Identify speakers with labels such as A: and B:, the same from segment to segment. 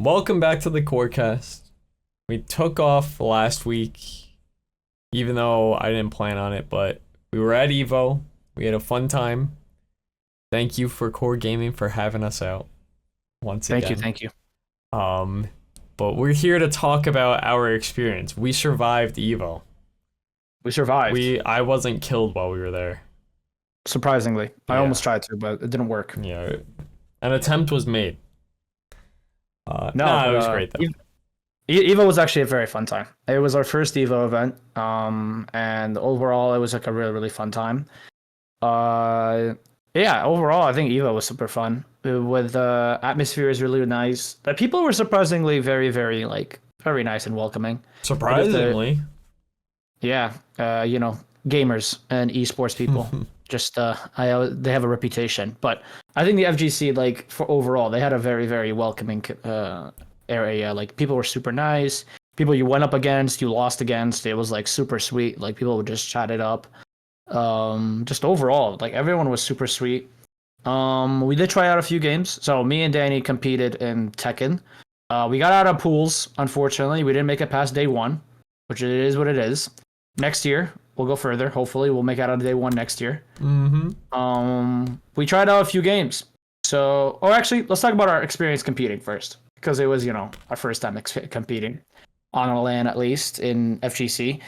A: Welcome back to the QORcast. We took off last week, even though I didn't plan on it, but we were at EVO. We had a fun time. Thank you for QOR Gaming for having us out once again.
B: Thank you.
A: But we're here to talk about our experience. We survived EVO.
B: We survived.
A: I wasn't killed while we were there.
B: Surprisingly. I
A: Yeah.
B: almost tried to, but it didn't work.
A: Yeah, an attempt was made. It was great though.
B: EVO was actually a very fun time. It was our first EVO event, and overall it was like a really, really fun time. Yeah, overall I think EVO was super fun. With the atmosphere is really nice. The people were surprisingly very, very very nice and welcoming.
A: Surprisingly.
B: Yeah, gamers and esports people. Just they have a reputation, but I think the FGC for overall they had a very, very welcoming area. Like people were super nice. People you went up against, you lost against, it was super sweet. Like people would just chat it up. Just overall, everyone was super sweet. We did try out a few games. So me and Danny competed in Tekken. We got out of pools, unfortunately. We didn't make it past day one, which it is what it is. Next year, we'll go further. Hopefully, we'll make it out of day one next year. We tried out a few games. Actually, let's talk about our experience competing first, because it was, our first time competing on a LAN, at least in FGC.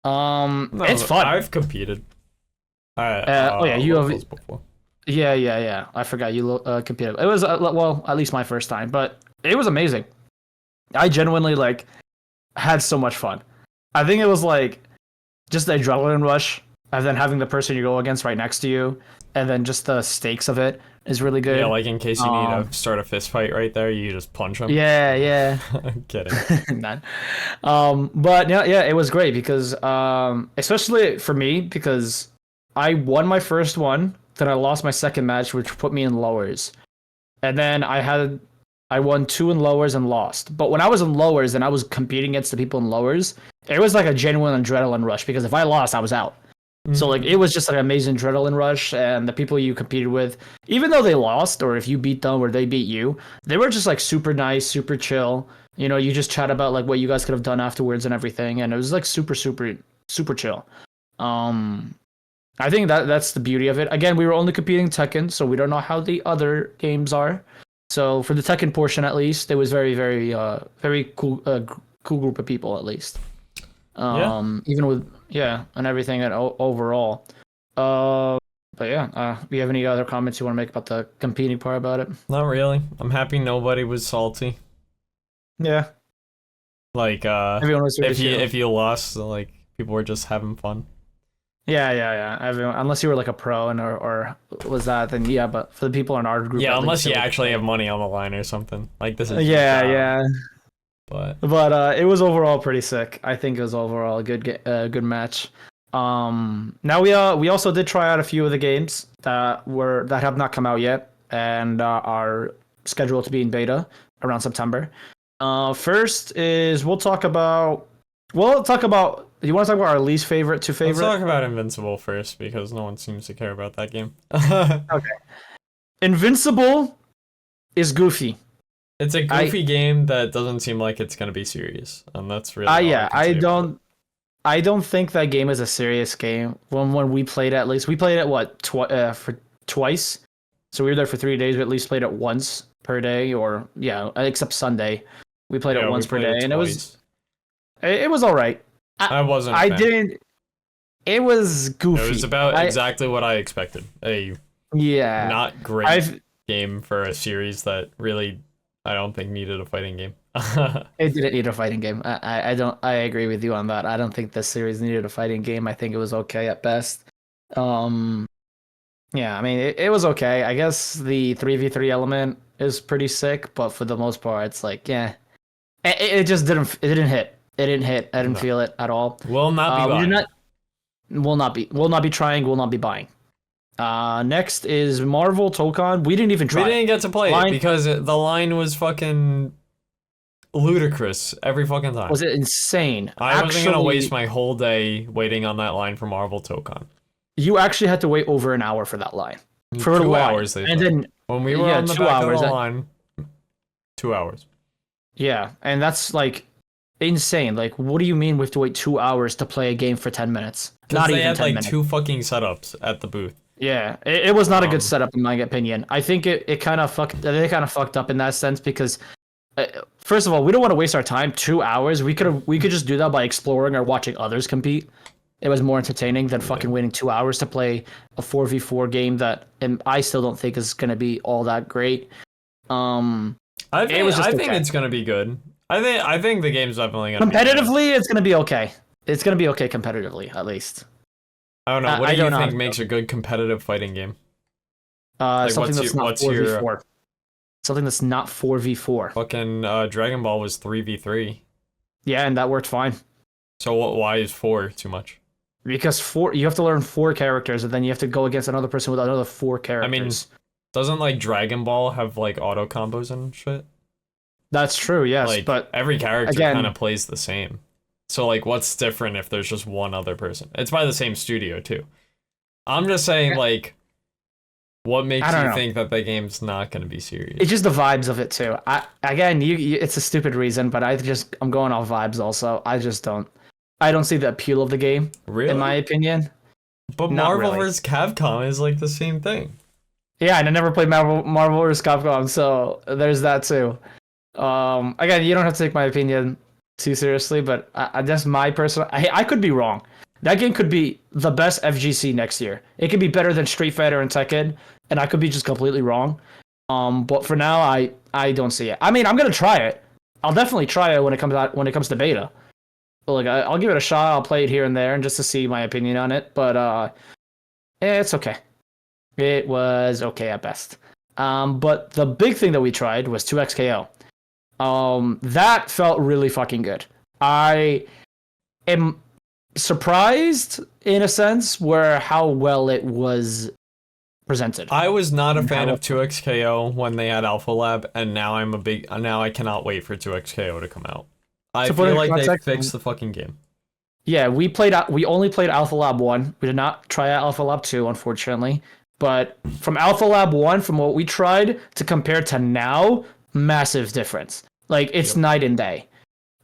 B: It's fun.
A: I've competed.
B: You have
A: before.
B: Yeah. I forgot you competed. It was at least my first time, but it was amazing. I genuinely had so much fun. I think it was just the adrenaline rush, and then having the person you go against right next to you, and then just the stakes of it is really good.
A: Yeah, in case you need to start a fist fight right there, you just punch them.
B: Yeah.
A: I'm kidding.
B: None. But yeah, it was great because, especially for me, because I won my first one, then I lost my second match, which put me in lowers, and then I won 2 in lowers and lost. But when I was in lowers and I was competing against the people in lowers, it was a genuine adrenaline rush, because if I lost, I was out. So it was just an amazing adrenaline rush, and the people you competed with, even though they lost, or if you beat them or they beat you, they were just super nice, super chill. You just chat about what you guys could have done afterwards and everything, and it was super, super, super chill. I think that's the beauty of it. Again, we were only competing Tekken, so we don't know how the other games are. So for the Tekken portion, at least, it was very, very, very cool group of people, at least. Even with and everything and overall. But yeah, do you have any other comments you want to make about the competing part about it?
A: Not really. I'm happy nobody was salty.
B: Yeah.
A: Everyone was if you lost, people were just having fun.
B: Yeah. Everyone, unless you were a pro or was that, then yeah. But for the people in our group,
A: unless you actually have money on the line or something. This is
B: yeah.
A: But
B: it was overall pretty sick. I think it was overall a good match. Now we also did try out a few of the games that have not come out yet and are scheduled to be in beta around September. First is we'll talk about. You want to talk about our least favorite to favorite?
A: Let's talk about Invincible first, because no one seems to care about that game.
B: Okay. Invincible is goofy.
A: It's a goofy game that doesn't seem like it's going to be serious, and that's really I
B: don't think that game is a serious game. When we played it, at least we played it for twice. So we were there for 3 days. We at least played it once per day, or except Sunday. We played it once per day, and it was all right.
A: I wasn't.
B: It was goofy.
A: It was about exactly what I expected. Not great game for a series that really I don't think needed a fighting game.
B: It didn't need a fighting game. I agree with you on that. I don't think this series needed a fighting game. I think it was okay at best. Yeah, I mean it was okay. I guess the 3v3 element is pretty sick, but for the most part, it's it just didn't hit. It didn't hit. I didn't feel it at all.
A: Will not be buying.
B: Will not be trying. Will not be buying. Next is Marvel Tokon. We didn't even try.
A: We didn't get to play it because the line was fucking ludicrous every fucking time.
B: Was it insane?
A: I wasn't gonna waste my whole day waiting on that line for Marvel Tokon.
B: You actually had to wait over an hour for that line. For
A: 2 hours, and then
B: when
A: we were on the back of the line, 2 hours.
B: Yeah, and that's like insane. Like, what do you mean we have to wait 2 hours to play a game for 10 minutes?
A: Because
B: Not
A: they
B: even
A: had
B: 10
A: like
B: minutes.
A: two fucking setups at the booth.
B: Yeah, it was not a good
A: Um,
B: setup in my opinion. I think it kind of fucked. They kind of fucked up in that sense because, first of all, we don't want to waste our time. 2 hours. We could just do that by exploring or watching others compete. It was more entertaining than fucking waiting 2 hours to play a 4v4 game that and I still don't think is gonna be all that great. Um, it was just
A: I think
B: okay.
A: it's gonna be good. I think the game's definitely gonna be good.
B: Competitively, it's gonna be okay. It's gonna be okay competitively, at least.
A: I don't know. What
B: I
A: do you
B: don't know how
A: think
B: to
A: makes
B: feel.
A: a good competitive fighting game? Like
B: Something that's not
A: what's
B: four v
A: your
B: four. Something that's not 4v4.
A: fucking Dragon Ball was 3v3.
B: Yeah, and that worked fine.
A: So why is 4 too much?
B: Because you have to learn 4 characters, and then you have to go against another person with another four
A: I mean,
B: characters.
A: doesn't like Dragon Ball have like auto combos and shit?
B: That's true, yes,
A: Like
B: but
A: every character
B: again,
A: kind of plays the same. So like what's different if there's just one other person? It's by the same studio too. I'm just saying like what makes
B: I don't
A: you
B: know.
A: think that the game's not going to be serious?
B: It's just the vibes of it too. Again, it's a stupid reason, but I'm going off vibes also. I don't see the appeal of the game in my
A: Really?
B: opinion.
A: But
B: Not
A: Marvel
B: really.
A: vs. Capcom is like the same thing.
B: Yeah, and I never played Marvel vs. Capcom, so there's that too. Again, you don't have to take my opinion too seriously, but I just my personal. I could be wrong. That game could be the best FGC next year. It could be better than Street Fighter and Tekken, and I could be just completely wrong. But for now, I don't see it. I mean, I'm gonna try it. I'll definitely try it when it comes out when it comes to beta. But, like I'll give it a shot. I'll play it here and there, and just to see my opinion on it. But it's okay. It was okay at best. But the big thing that we tried was 2XKO. That felt really fucking good. I am surprised in a sense where how well it was presented.
A: I was not a fan of 2XKO when they had Alpha Lab, and now I cannot wait for 2XKO to come out. I
B: To put
A: feel
B: in
A: like they
B: context,
A: fixed the fucking game.
B: yeah, we only played Alpha Lab 1. We did not try out Alpha Lab 2, unfortunately. But from Alpha Lab 1, from what we tried to compare to now, massive difference. Like it's
A: Yep.
B: night and day.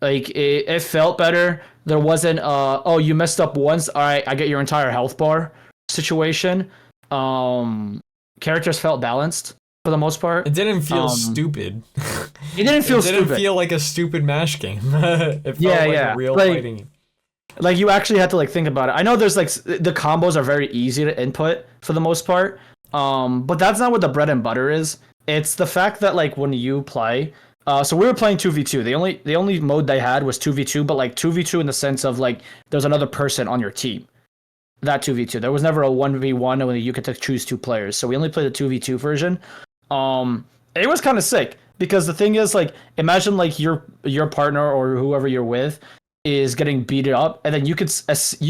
B: Like it felt better. There wasn't oh you messed up once, all right, I get your entire health bar situation. Um Characters felt balanced for the most part.
A: It didn't feel
B: Um
A: stupid.
B: it didn't feel
A: It didn't
B: stupid.
A: feel like a stupid MASH game. It felt
B: Yeah,
A: like
B: yeah.
A: a real
B: Like
A: fighting game.
B: like you actually had to like think about it. I know there's like the combos are very easy to input for the most part. But that's not what the bread and butter is. It's the fact that like when you play so we were playing 2v2. The only mode they had was 2v2, but like 2v2 in the sense of like there's another person on your team. That 2v2. There was never a 1v1 when you could choose 2 players. So we only played the 2v2 version. It was kind of sick because the thing is like imagine like your partner or whoever you're with is getting beat up, and then you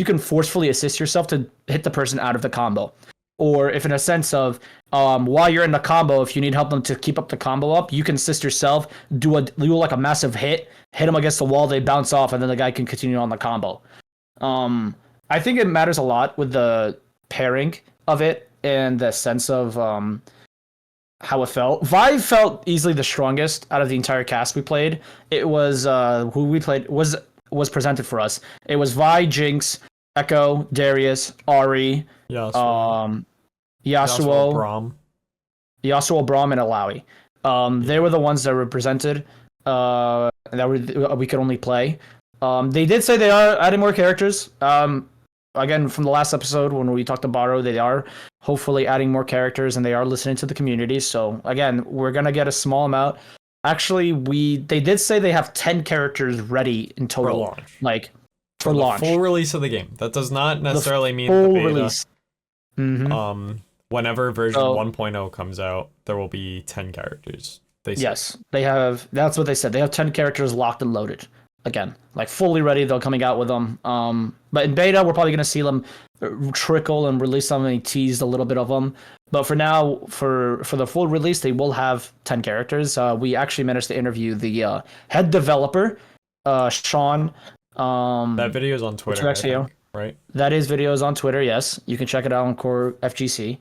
B: can forcefully assist yourself to hit the person out of the combo. Or if in a sense of while you're in the combo, if you need help them to keep up the combo up, you can assist yourself, do like a massive hit them against the wall, they bounce off, and then the guy can continue on the combo. I think it matters a lot with the pairing of it and the sense of how it felt. Vive felt easily the strongest out of the entire cast we played. It was who we played was presented for us. It was Vi, Jinx, Echo, Darius, Ari,
A: Yasuo.
B: Yasuo,
A: Braum.
B: Yasuo, Braum, and Alawi. They were the ones that were presented. We could only play. They did say they are adding more characters. Again, from the last episode when we talked to Baro, they are hopefully adding more characters and they are listening to the community. So again, we're gonna get a small amount. Actually, they did say they have 10 characters ready in total.
A: For launch.
B: Like
A: For
B: for launch.
A: full release of the game. That does not necessarily mean the
B: Full
A: beta.
B: release.
A: Whenever version
B: So-
A: 1.0 comes out, there will be 10 characters. They said.
B: Yes, they have. That's what they said. They have 10 characters locked and loaded. Again, like fully ready. They're coming out with them. But in beta, we're probably gonna see them trickle and release some and teased a little bit of them. But for now, for the full release, they will have 10 characters. We actually managed to interview the head developer, Sean.
A: That video is on Twitter, I think, right?
B: That is videos on Twitter. Yes, you can check it out on Core FGC.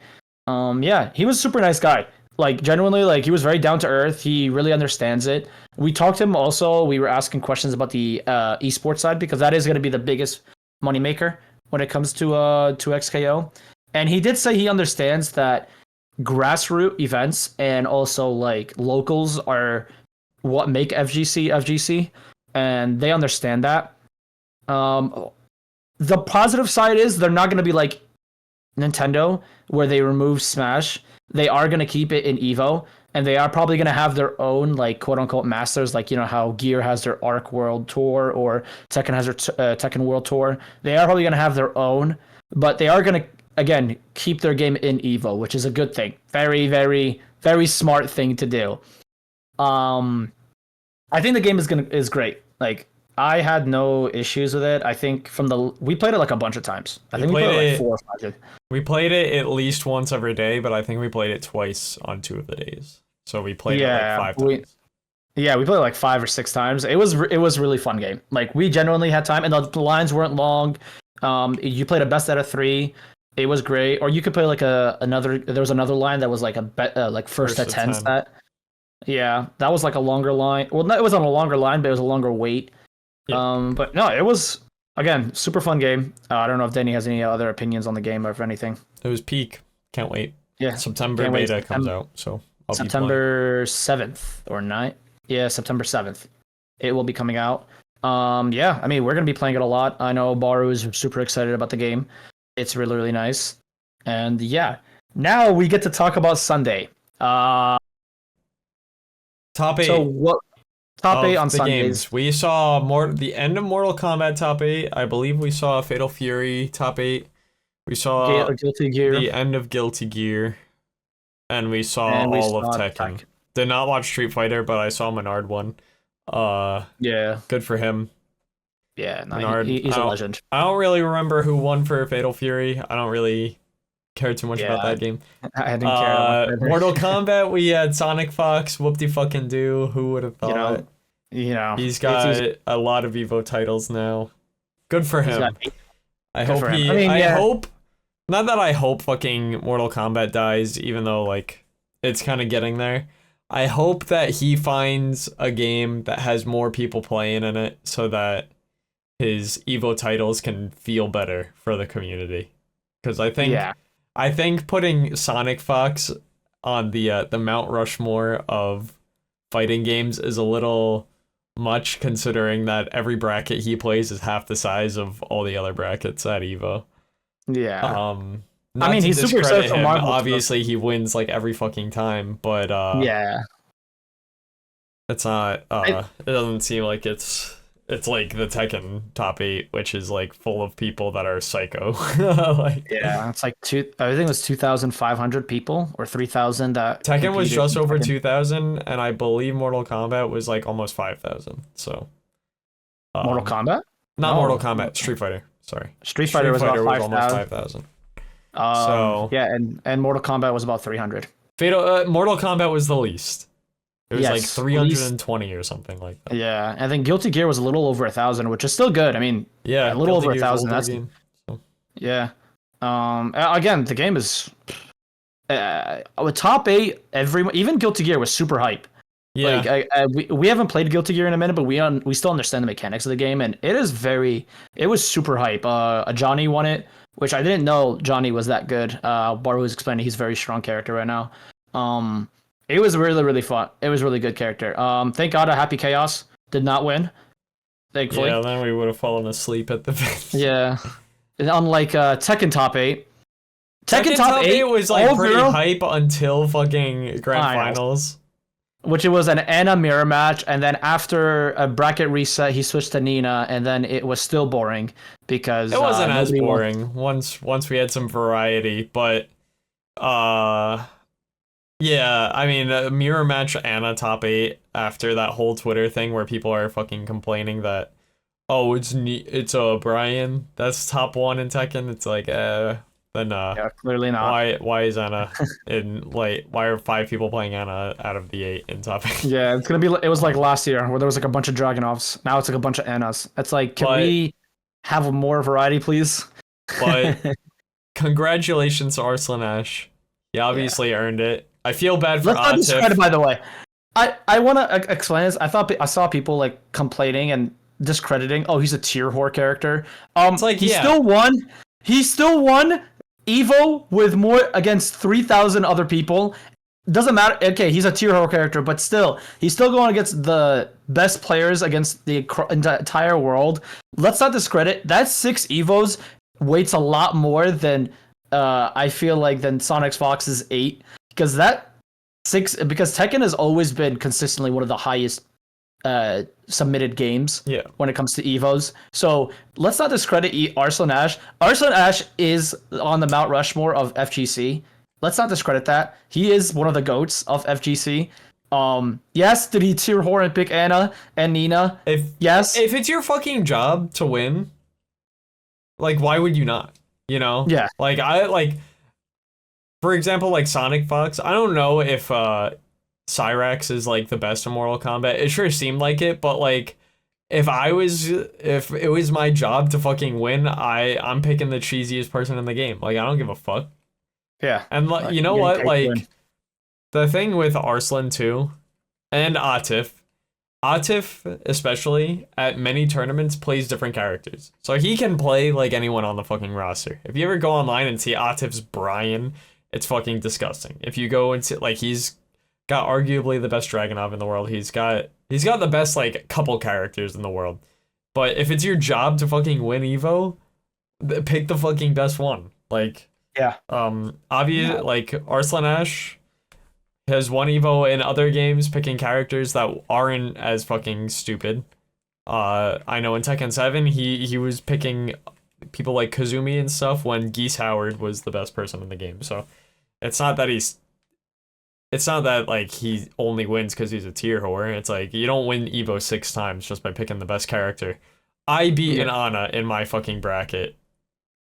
B: Yeah, he was a super nice guy. Like genuinely, like he was very down to earth. He really understands it. We talked to him also. We were asking questions about the esports side because that is going to be the biggest moneymaker when it comes to XKO. And he did say he understands that grassroots events and also like locals are what make FGC, and they understand that. The positive side is they're not going to be like Nintendo where they remove Smash. They are going to keep it in Evo, and they are probably going to have their own like quote unquote masters, like you know how Gear has their Arc World Tour or Tekken has their Tekken World Tour. They are probably going to have their own, but they are going to again keep their game in Evo, which is a good thing. Very, very, very smart thing to do. I think the game is great. Like I had no issues with it. I think we played it like a bunch of times. I think we played it like 4 or 5 times.
A: We played it at least once every day, but I think we played it twice on 2 of the days. So we played it like 5 times.
B: Yeah, we played it like 5 or 6 times. It was really fun game. Like we genuinely had time, and the lines weren't long. You played a best out of 3. It was great. Or you could play like another. There was another line that was like like first to 10 stat. Yeah, that was like a longer line. Well, no, it wasn't a longer line, but it was a longer wait. Yeah. But no, it was again super fun game. I don't know if Danny has any other opinions on the game or if anything.
A: It was peak. Can't wait.
B: Yeah,
A: September beta comes out, so I'll
B: September 7th or 9th. Yeah, September 7th. It will be coming out. Yeah, I mean we're gonna be playing it a lot. I know Baru is super excited about the game. It's really really nice. And yeah, now we get to talk about Sunday.
A: Top 8.
B: So what? Top 8 on Sundays.
A: Games. We saw the end of Mortal Kombat top 8. I believe we saw Fatal Fury top 8. We saw
B: Guilty Gear.
A: The end of Guilty Gear. And we saw all of Tekken. Did not watch Street Fighter, but I saw Menard one.
B: Yeah.
A: Good for him.
B: Yeah, no, Menard, he's a legend.
A: I don't really remember who won for Fatal Fury. I don't really care too much about that game.
B: I didn't care.
A: Mortal Kombat, we had Sonic Fox, whoop-de-fucking-do. Who would have thought?
B: You know,
A: he's got a lot of EVO titles now. Good for him. I hope not that I hope fucking Mortal Kombat dies, even though like it's kind of getting there. I hope that he finds a game that has more people playing in it so that his EVO titles can feel better for the community. Because I think putting Sonic Fox on the Mount Rushmore of fighting games is a little much, considering that every bracket he plays is half the size of all the other brackets at EVO.
B: Yeah.
A: I mean, he's super excited for Marvel. Obviously, he wins like every fucking time, but
B: yeah,
A: it's not. It doesn't seem like it's like the Tekken top 8, which is like full of people that are psycho.
B: Yeah, it's like I think it was 2,500 people or 3,000 that
A: Tekken was just over 2,000, and I believe Mortal Kombat was like almost 5,000. So
B: Mortal Kombat?
A: Mortal Kombat, Street Fighter. Sorry.
B: Street Fighter was about
A: almost 5,000.
B: Yeah, and Mortal Kombat was about 300.
A: Mortal Kombat was the least. It was like 320
B: least,
A: or something like that.
B: Yeah, I think Guilty Gear was a little over 1,000, which is still good. I mean,
A: yeah,
B: a little over 1,000. That's game, so. Yeah. Again, the game is with top 8. Even Guilty Gear was super hype.
A: Yeah.
B: Like we haven't played Guilty Gear in a minute, but we still understand the mechanics of the game, and it was super hype. Johnny won it, which I didn't know Johnny was that good. Baru was explaining he's a very strong character right now. It was really, really fun. It was really good character. Thank God Happy Chaos did not win. Thankfully.
A: Yeah, then we would have fallen asleep at the bench.
B: Yeah. And unlike Tekken Top 8. Tekken Top 8
A: was like pretty hype until fucking Grand Finals.
B: Which it was an Anna mirror match, and then after a bracket reset, he switched to Nina, and then it was still boring because
A: it wasn't as boring once we had some variety, but yeah, I mean, a mirror match Anna top 8 after that whole Twitter thing where people are fucking complaining that, oh, it's Brian that's top 1 in Tekken. It's like,
B: yeah, clearly not.
A: Why is Anna in like? Why are 5 people playing Anna out of the 8 in top 8?
B: Yeah, it's gonna be. It was like last year where there was like a bunch of Dragunovs. Now it's like a bunch of Annas. It's like, can we have more variety, please?
A: But congratulations to Arslan Ash. He obviously earned it. I feel bad for
B: Let's not discredit,
A: Atif.
B: by the way. I want to explain this. I saw people like complaining and discrediting. Oh, he's a tier whore character.
A: It's like,
B: He
A: yeah,
B: still won. He still won Evo with more against 3,000 other people. Doesn't matter. Okay, he's a tier whore character, but still, he's still going against the best players against the entire world. Let's not discredit that. 6 Evos weights a lot more than I feel like than Sonic Fox's 8, because that 6 because Tekken has always been consistently one of the highest submitted games
A: yeah.
B: when it comes to Evos. So let's not discredit Arslan Ash. Arslan Ash is on the Mount Rushmore of FGC. Let's not discredit that. He is one of the GOATs of FGC. Yes, did he tier whore and pick Anna and Nina? Yes.
A: If it's your fucking job to win, like, why would you not? You know?
B: Yeah.
A: Like, for example, like Sonic Fox, I don't know if Cyrax is like the best in Mortal Kombat. It sure seemed like it, but like if it was my job to fucking win, I'm picking the cheesiest person in the game. Like, I don't give a fuck.
B: Yeah.
A: And like, you know what? Like, the thing with Arslan too, and Atif especially at many tournaments plays different characters. So he can play like anyone on the fucking roster. If you ever go online and see Atif's Brian, it's fucking disgusting. If you go and see, like, he's got arguably the best Dragunov in the world. He's got the best like couple characters in the world. But if it's your job to fucking win Evo, pick the fucking best one. Like,
B: yeah.
A: Obvious, like Arslan Ash has won Evo in other games picking characters that aren't as fucking stupid. I know in Tekken 7 he was picking people like Kazumi and stuff when Geese Howard was the best person in the game. So it's not that like he only wins because he's a tier whore. It's like you don't win Evo 6 times just by picking the best character. I beat an Ana in my fucking bracket,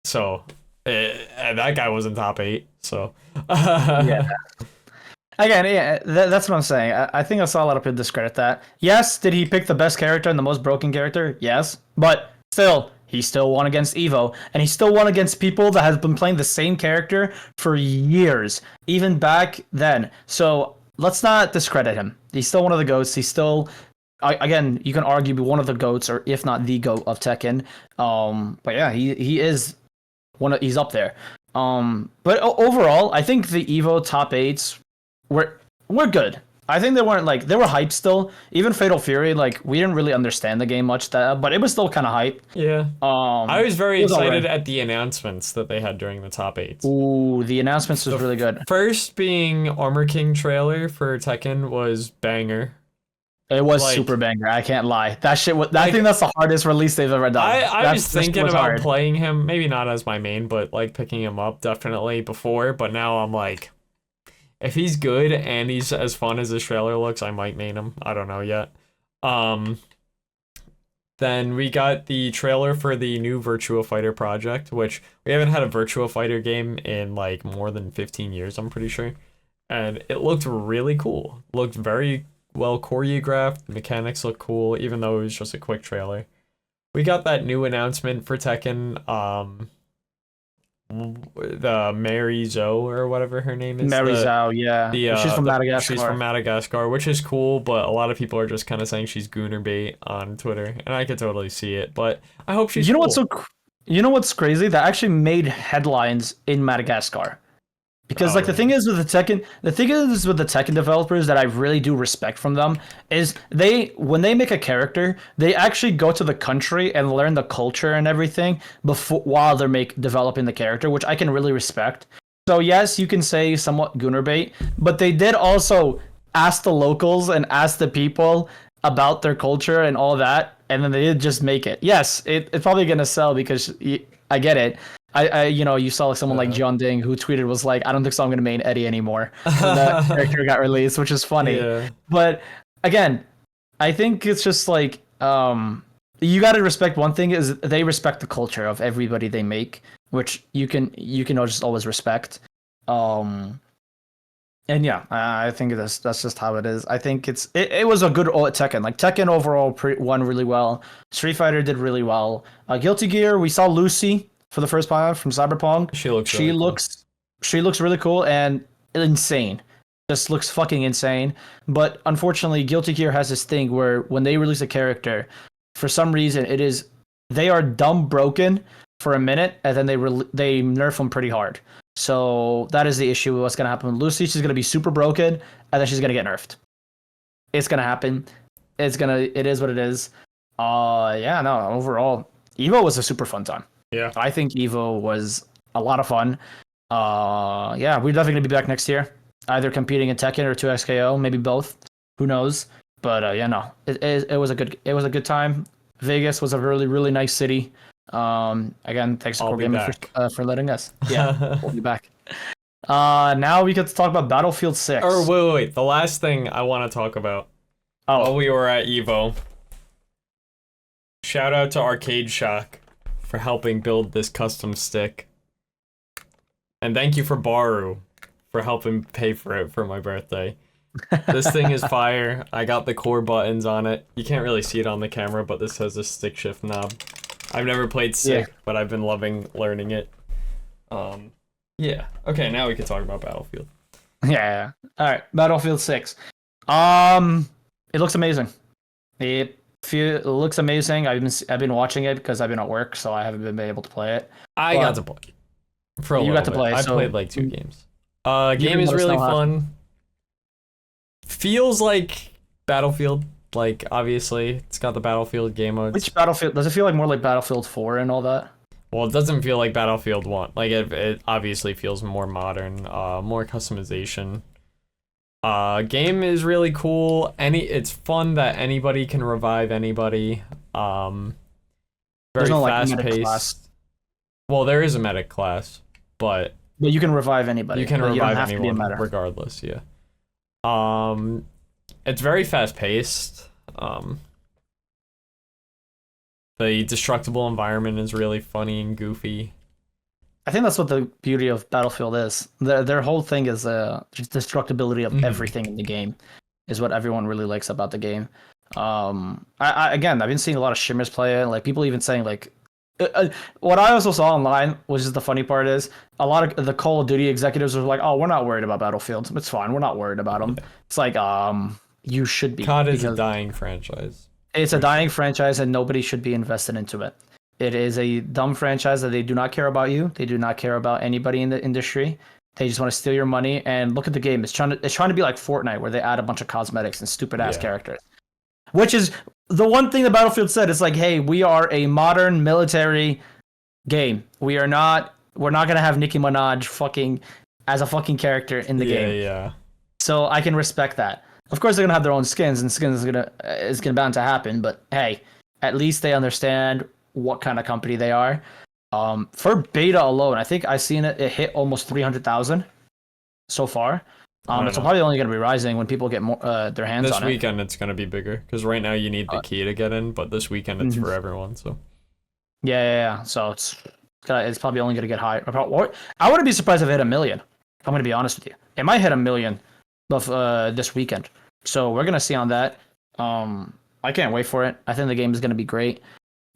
A: so that guy was in top 8. So
B: yeah. Again, yeah, that's what I'm saying. I think I saw a lot of people discredit that. Yes, did he pick the best character and the most broken character? Yes, but still, he still won against Evo, and he still won against people that have been playing the same character for years, even back then. So let's not discredit him. He's still one of the GOATs. He's still, again, you can argue one of the GOATs, or if not the GOAT of Tekken. But yeah, he is he's up there. But overall, I think the Evo top 8s were good. I think they were hyped still. Even Fatal Fury, like, we didn't really understand the game much, but it was still kind of hyped.
A: Yeah. I was very excited at the announcements that they had during the top 8s.
B: Ooh, the announcements was really good.
A: First being Armor King trailer for Tekken was banger.
B: It was like, super banger. I can't lie. That shit was. I think that's the hardest release they've ever done.
A: I was thinking about playing him, maybe not as my main, but like picking him up definitely before. But now I'm like, if he's good and he's as fun as his trailer looks, I might main him. I don't know yet. Then we got the trailer for the new Virtua Fighter project, which we haven't had a Virtua Fighter game in like more than 15 years, I'm pretty sure. And it looked really cool. Looked very well choreographed. The mechanics look cool, even though it was just a quick trailer. We got that new announcement for Tekken. The Mary Zoe or whatever her name is.
B: Mary Zoe, yeah. She's from Madagascar.
A: She's from Madagascar, which is cool, but a lot of people are just kind of saying she's gooner bait on Twitter, and I could totally see it. But I hope she's.
B: You know what's crazy? That actually made headlines in Madagascar. Because the thing is with the Tekken developers that I really do respect from them is when they make a character, they actually go to the country and learn the culture and everything while they're developing the character, which I can really respect. So yes, you can say somewhat gooner bait, but they did also ask the locals and ask the people about their culture and all that, and then they did just make it. Yes, it's probably gonna sell because I get it. You saw someone like John Ding who tweeted was like, I don't think so, I'm going to main Eddie anymore when that character got released, which is funny. Yeah. But again, I think it's just like, you got to respect one thing is they respect the culture of everybody they make, which you can just always respect. And yeah, I think that's just how it is. I think it was a good Tekken. Like Tekken overall won really well. Street Fighter did really well. Guilty Gear, we saw Lucy for the first time from Cyberpunk. She looks really cool and insane. just looks fucking insane. But unfortunately, Guilty Gear has this thing where when they release a character, for some reason they are dumb broken for a minute, and then they nerf them pretty hard. So that is the issue with what's gonna happen. Lucy, she's gonna be super broken, and then she's gonna get nerfed. It's gonna happen. It is what it is. Yeah, no, overall, EVO was a super fun time.
A: Yeah.
B: I think EVO was a lot of fun. Yeah, we're definitely gonna be back next year, either competing in Tekken or 2XKO, maybe both. Who knows? But yeah, no, it was a good time. Vegas was a really, really nice city. Again, thanks to QOR Gaming for letting us. Yeah, we'll be back. Now we get to talk about Battlefield 6.
A: Or wait. The last thing I want to talk about. While we were at EVO, shout out to Arcade Shock for helping build this custom stick. And thank you for Baru for helping pay for it for my birthday. This thing is fire. I got the core buttons on it. You can't really see it on the camera, but this has a stick shift knob. I've never played stick, but I've been loving learning it. Yeah. Okay, now we can talk about Battlefield.
B: Yeah. All right, Battlefield 6. It looks amazing. It looks amazing. I've been watching it because I've been at work, so I haven't been able to play it.
A: I got to play for a little bit. I played like 2 games. Game is really fun. Feels like Battlefield. Like, obviously, it's got the Battlefield game modes.
B: Which Battlefield? Does it feel like more like Battlefield 4 and all that?
A: Well, it doesn't feel like Battlefield 1. Like, it obviously feels more modern, more customization. Game is really cool. It's fun that anybody can revive anybody. Very fast-paced. Well, there is a medic class, but
B: you can revive anybody.
A: You can revive anyone regardless, yeah. It's very fast-paced. The destructible environment is really funny and goofy.
B: I think that's what the beauty of Battlefield is. Their whole thing is just destructibility of everything in the game is what everyone really likes about the game. I've been seeing a lot of shimmers play it, like people even saying like what I also saw online, which is the funny part, is a lot of the Call of Duty executives were like, "Oh, we're not worried about Battlefield. It's fine. We're not worried about them." It's like, you should be.
A: COD is a dying franchise.
B: It's a dying franchise, and nobody should be invested into it. It is a dumb franchise that they do not care about you. They do not care about anybody in the industry. They just want to steal your money. And look at the game. It's trying to be like Fortnite, where they add a bunch of cosmetics and stupid ass characters. Which is the one thing that Battlefield said. It's like, hey, we are a modern military game. We're not gonna have Nicki Minaj as a fucking character in the game.
A: Yeah.
B: So I can respect that. Of course, they're gonna have their own skins, and skins is gonna bound to happen. But hey, at least they understand what kind of company they are. For beta alone, I think I've seen it hit almost 300,000 so far. It's probably only going to be rising when people get more their hands on it.
A: This weekend it's going to be bigger because right now you need the key to get in, but this weekend it's for everyone. So
B: yeah. So it's probably only going to get higher. I wouldn't be surprised if it hit 1 million. I'm going to be honest with you. It might hit 1 million this weekend. So we're going to see on that. I can't wait for it. I think the game is going to be great.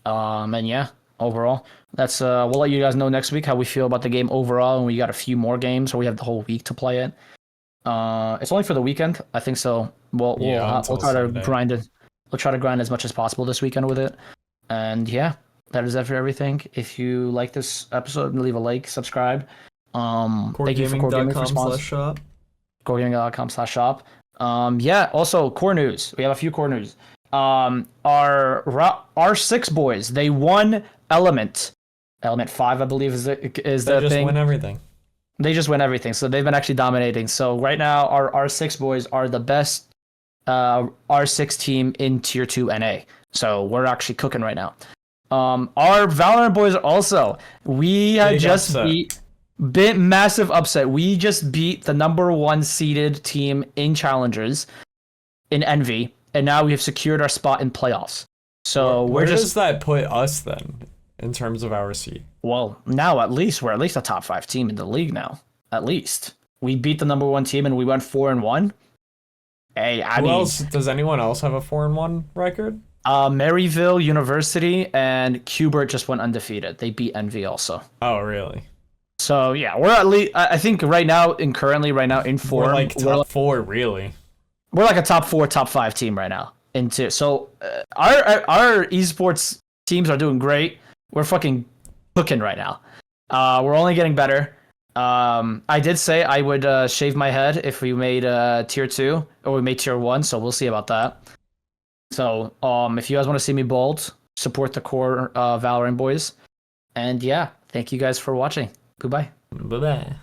B: And yeah, overall, that's we'll let you guys know next week how we feel about the game overall, and we got a few more games, or we have the whole week to play it. It's only for the weekend, I think so. We'll try to grind it. We'll try to grind as much as possible this weekend with it. And yeah, that is it for everything. If you like this episode, leave a like, subscribe. Thank you for QOR Gaming for sponsoring. QORgaming.com/shop. Yeah, also core news. We have a few core news. Our R6 boys, they won Element 5, I believe is the thing. They just win everything. They just win everything, so they've been actually dominating. So right now, our R6 boys are the best R6 team in Tier 2 NA. So we're actually cooking right now. Our Valorant boys also, we had just massive upset. We just beat the number 1 seeded team in Challengers in Envy. And now we have secured our spot in playoffs. So
A: where does that put us then, in terms of our seed?
B: Well, now we're at least a top 5 team in the league now. At least we beat the number 1 team and we went 4-1. Hey,
A: does anyone else have a 4-1 record?
B: Maryville University and Qbert just went undefeated. They beat Envy also.
A: Oh, really?
B: So yeah, we're at least. I think right now, in form,
A: We're like top 4, really.
B: We're like a top 4, top 5 team right now. Into so our esports teams are doing great. We're fucking cooking right now. We're only getting better. I did say I would shave my head if we made tier 2 or we made tier 1. So we'll see about that. So if you guys want to see me bald, support the core Valorant boys. And yeah, thank you guys for watching. Goodbye.
A: Bye-bye.